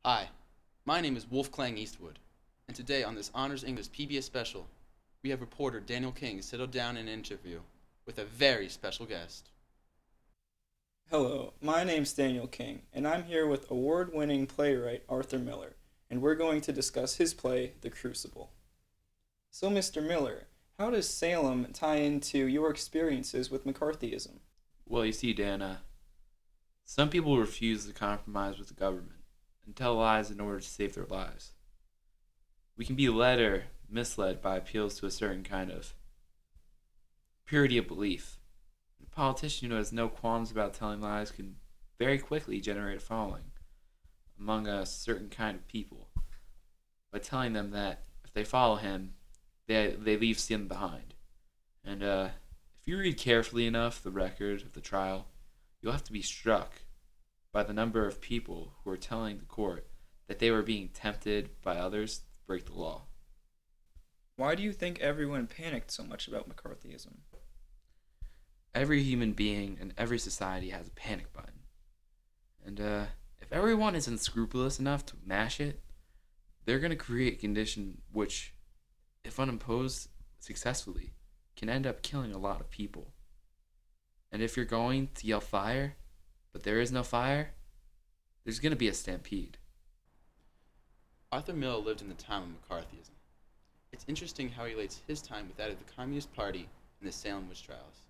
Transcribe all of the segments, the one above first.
Hi, my name is Wolf Clang Eastwood, and today on this Honors English PBS special, we have reporter Daniel King settled down in an interview with a very special guest. Hello, my name's Daniel King, and I'm here with award winning playwright Arthur Miller, and we're going to discuss his play, The Crucible. So, Mr. Miller, how does Salem tie into your experiences with McCarthyism? Well, you see, Dan, some people refuse to compromise with the government and tell lies in order to save their lives. We can be led or misled by appeals to a certain kind of purity of belief. A politician who has no qualms about telling lies can very quickly generate a following among a certain kind of people by telling them that if they follow him, they leave sin behind. And if you read carefully enough the record of the trial, you'll have to be struck by the number of people who were telling the court that they were being tempted by others to break the law. Why do you think everyone panicked so much about McCarthyism? Every human being in every society has a panic button. And if everyone is unscrupulous enough to mash it, they're going to create a condition which, if unimposed successfully, can end up killing a lot of people. And if you're going to yell fire, but there is no fire, there's going to be a stampede. Arthur Miller lived in the time of McCarthyism. It's interesting how he relates his time with that of the Communist Party and the Salem witch trials.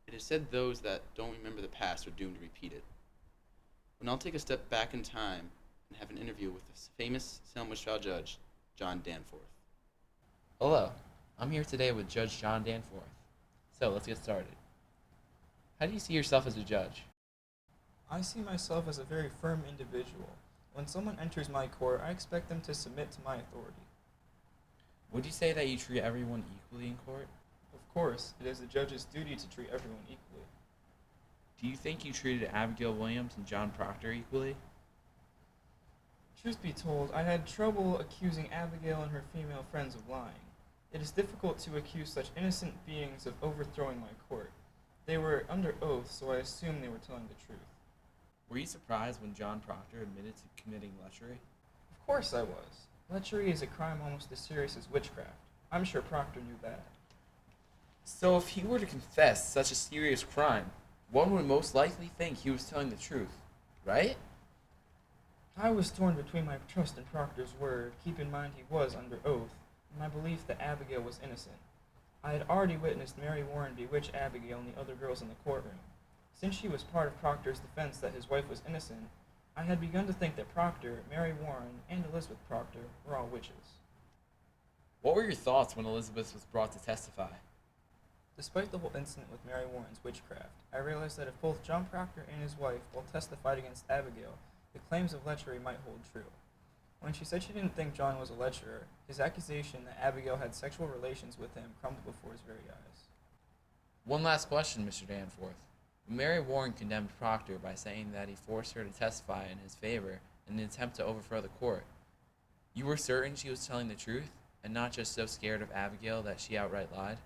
It is said those that don't remember the past are doomed to repeat it. But I'll take a step back in time and have an interview with the famous Salem witch trial judge, John Danforth. Hello, I'm here today with Judge John Danforth. So let's get started. How do you see yourself as a judge? I see myself as a very firm individual. When someone enters my court, I expect them to submit to my authority. Would you say that you treat everyone equally in court? Of course, it is the judge's duty to treat everyone equally. Do you think you treated Abigail Williams and John Proctor equally? Truth be told, I had trouble accusing Abigail and her female friends of lying. It is difficult to accuse such innocent beings of overthrowing my court. They were under oath, so I assumed they were telling the truth. Were you surprised when John Proctor admitted to committing lechery? Of course I was. Lechery is a crime almost as serious as witchcraft. I'm sure Proctor knew that. So if he were to confess such a serious crime, one would most likely think he was telling the truth, right? I was torn between my trust in Proctor's word, keep in mind he was under oath, and my belief that Abigail was innocent. I had already witnessed Mary Warren bewitch Abigail and the other girls in the courtroom. Since she was part of Proctor's defense that his wife was innocent, I had begun to think that Proctor, Mary Warren, and Elizabeth Proctor were all witches. What were your thoughts when Elizabeth was brought to testify? Despite the whole incident with Mary Warren's witchcraft, I realized that if both John Proctor and his wife both testified against Abigail, the claims of lechery might hold true. When she said she didn't think John was a lecherer, his accusation that Abigail had sexual relations with him crumbled before his very eyes. One last question, Mr. Danforth. When Mary Warren condemned Proctor by saying that he forced her to testify in his favor in an attempt to overthrow the court, you were certain she was telling the truth, and not just so scared of Abigail that she outright lied?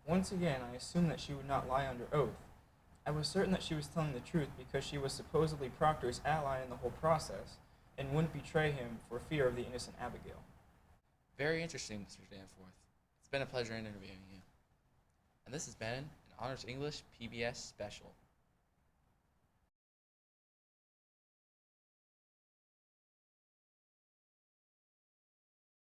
Once again, I assumed that she would not lie under oath. I was certain that she was telling the truth because she was supposedly Proctor's ally in the whole process, and wouldn't betray him for fear of the innocent Abigail. Very interesting, Mr. Danforth. It's been a pleasure interviewing you. And this has been an Honors English PBS special.